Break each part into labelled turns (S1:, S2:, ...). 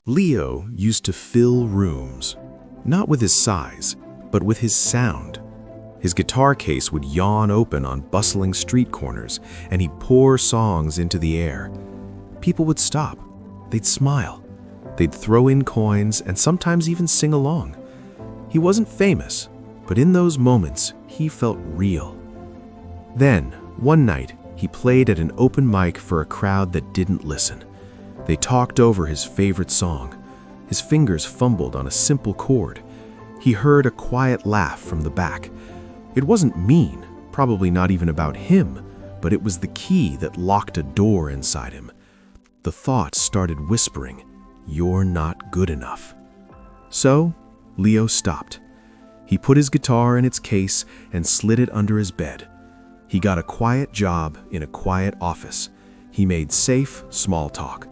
S1: Leo used to fill rooms, not with his size, but with his sound. His guitar case would yawn open on bustling street corners, and he'd pour songs into the air. People would stop. They'd smile. They'd throw in coins and sometimes even sing along. He wasn't famous, but in those moments, he felt real. Then, one night, he played at an open mic for a crowd that didn't listen. They talked over his favorite song. His fingers fumbled on a simple chord. He heard a quiet laugh from the back. It wasn't mean, probably not even about him, but it was the key that locked a door inside him. The thought started whispering, "You're not good enough." So, Leo stopped. He put his guitar in its case and slid it under his bed. He got a quiet job in a quiet office. He made safe, small talk.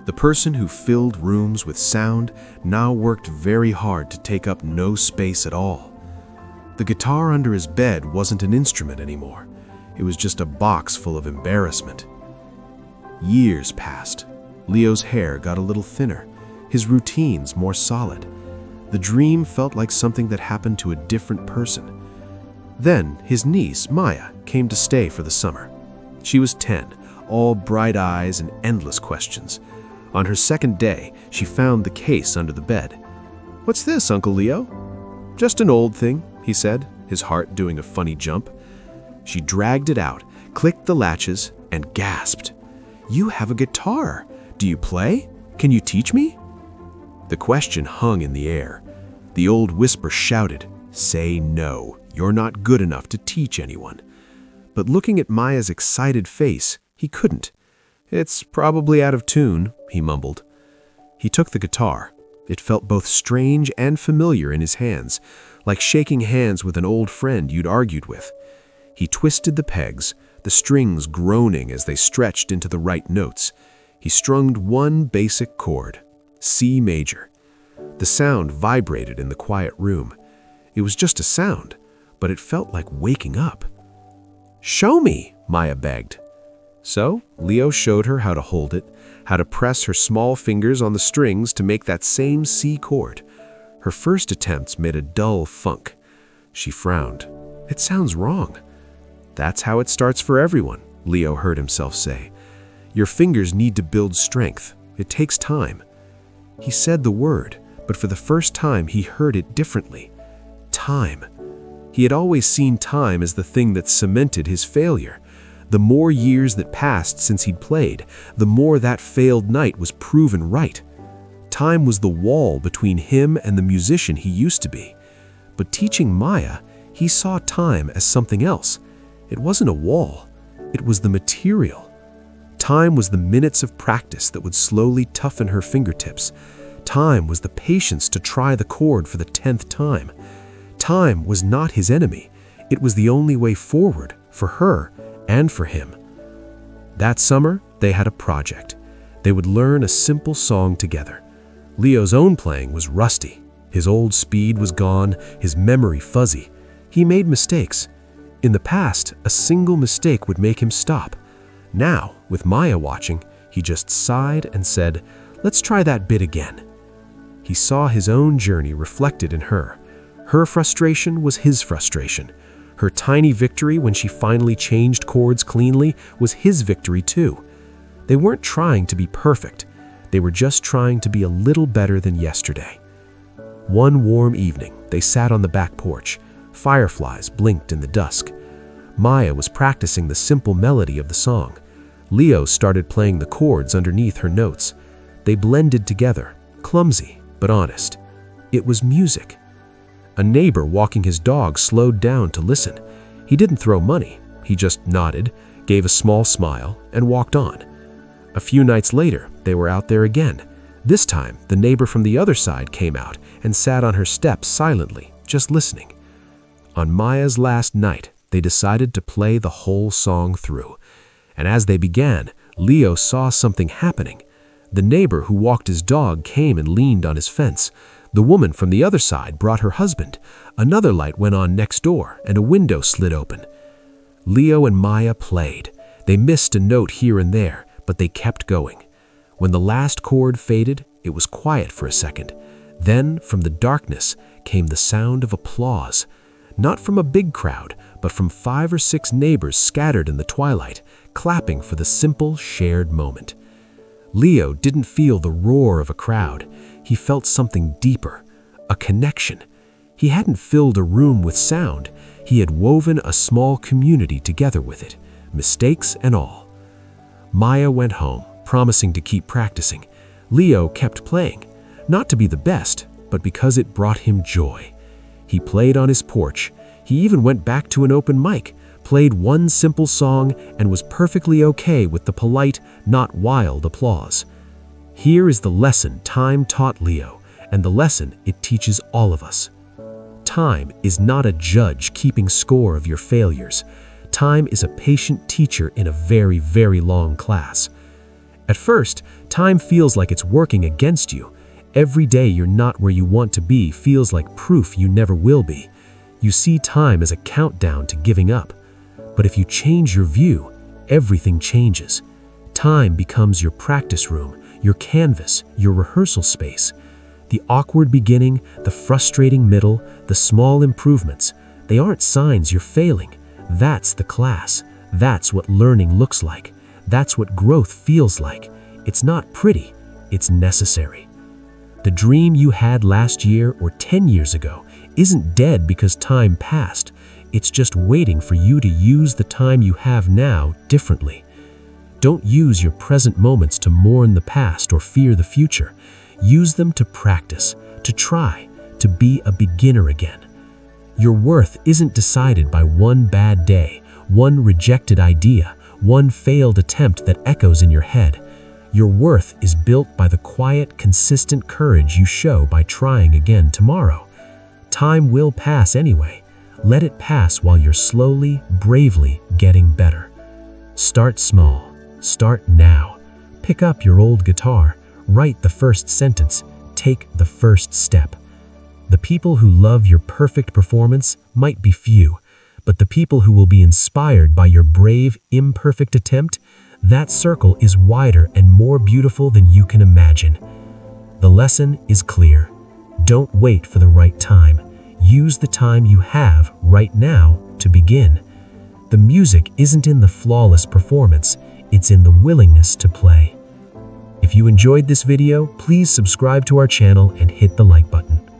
S1: The person who filled rooms with sound now worked very hard to take up no space at all. The guitar under his bed wasn't an instrument anymore. It was just a box full of embarrassment. Years passed. Leo's hair got a little thinner, his routines more solid. The dream felt like something that happened to a different person. Then his niece, Maya, came to stay for the summer. She was 10, all bright eyes and endless questions. On her second day, she found the case under the bed. "What's this, Uncle Leo?" "Just an old thing," he said, his heart doing a funny jump. She dragged it out, clicked the latches, and gasped. "You have a guitar. Do you play? Can you teach me?" The question hung in the air. The old whisper shouted, "Say no. You're not good enough to teach anyone." But looking at Maya's excited face, he couldn't. "It's probably out of tune," he mumbled. He took the guitar. It felt both strange and familiar in his hands, like shaking hands with an old friend you'd argued with. He twisted the pegs, the strings groaning as they stretched into the right notes. He strummed one basic chord, C major. The sound vibrated in the quiet room. It was just a sound, but it felt like waking up. "Show me," Maya begged. So Leo showed her how to hold it, how to press her small fingers on the strings to make that same C chord. Her first attempts made a dull funk. She frowned. "It sounds wrong." "That's how it starts for everyone," Leo heard himself say. "Your fingers need to build strength. It takes time." He said the word, but for the first time he heard it differently. Time. He had always seen time as the thing that cemented his failure. The more years that passed since he'd played, the more that failed night was proven right. Time was the wall between him and the musician he used to be. But teaching Maya, he saw time as something else. It wasn't a wall. It was the material. Time was the minutes of practice that would slowly toughen her fingertips. Time was the patience to try the chord for the 10th time. Time was not his enemy. It was the only way forward for her and for him. That summer, they had a project. They would learn a simple song together. Leo's own playing was rusty. His old speed was gone, his memory fuzzy. He made mistakes. In the past, a single mistake would make him stop. Now, with Maya watching, he just sighed and said, "Let's try that bit again." He saw his own journey reflected in her. Her frustration was his frustration. Her tiny victory when she finally changed chords cleanly was his victory too. They weren't trying to be perfect. They were just trying to be a little better than yesterday. One warm evening, they sat on the back porch. Fireflies blinked in the dusk. Maya was practicing the simple melody of the song. Leo started playing the chords underneath her notes. They blended together, clumsy but honest. It was music. A neighbor walking his dog slowed down to listen. He didn't throw money. He just nodded, gave a small smile, and walked on. A few nights later, they were out there again. This time, the neighbor from the other side came out and sat on her steps silently, just listening. On Maya's last night, they decided to play the whole song through. And as they began, Leo saw something happening. The neighbor who walked his dog came and leaned on his fence. The woman from the other side brought her husband. Another light went on next door, and a window slid open. Leo and Maya played. They missed a note here and there, but they kept going. When the last chord faded, It was quiet for a second. Then, from the darkness, came the sound of applause. Not from a big crowd, but from 5 or 6 neighbors scattered in the twilight, clapping for the simple, shared moment. Leo didn't feel the roar of a crowd. He felt something deeper, a connection. He hadn't filled a room with sound. He had woven a small community together with it, mistakes and all. Maya went home, promising to keep practicing. Leo kept playing, not to be the best, but because it brought him joy. He played on his porch. He even went back to an open mic, played one simple song, and was perfectly okay with the polite, not wild applause. Here is the lesson time taught Leo, and the lesson it teaches all of us. Time is not a judge keeping score of your failures. Time is a patient teacher in a very, very long class. At first, time feels like it's working against you. Every day you're not where you want to be feels like proof you never will be. You see time as a countdown to giving up. But if you change your view, everything changes. Time becomes your practice room, your canvas, your rehearsal space. The awkward beginning, the frustrating middle, the small improvements, they aren't signs you're failing. That's the class. That's what learning looks like. That's what growth feels like. It's not pretty, it's necessary. The dream you had last year or 10 years ago isn't dead because time passed. It's just waiting for you to use the time you have now differently. Don't use your present moments to mourn the past or fear the future. Use them to practice, to try, to be a beginner again. Your worth isn't decided by one bad day, one rejected idea, one failed attempt that echoes in your head. Your worth is built by the quiet, consistent courage you show by trying again tomorrow. Time will pass anyway. Let it pass while you're slowly, bravely getting better. Start small. Start now. Pick up your old guitar. Write the first sentence. Take the first step. The people who love your perfect performance might be few, but the people who will be inspired by your brave, imperfect attempt, that circle is wider and more beautiful than you can imagine. The lesson is clear. Don't wait for the right time. Use the time you have right now to begin. The music isn't in the flawless performance, it's in the willingness to play. If you enjoyed this video, please subscribe to our channel and hit the like button.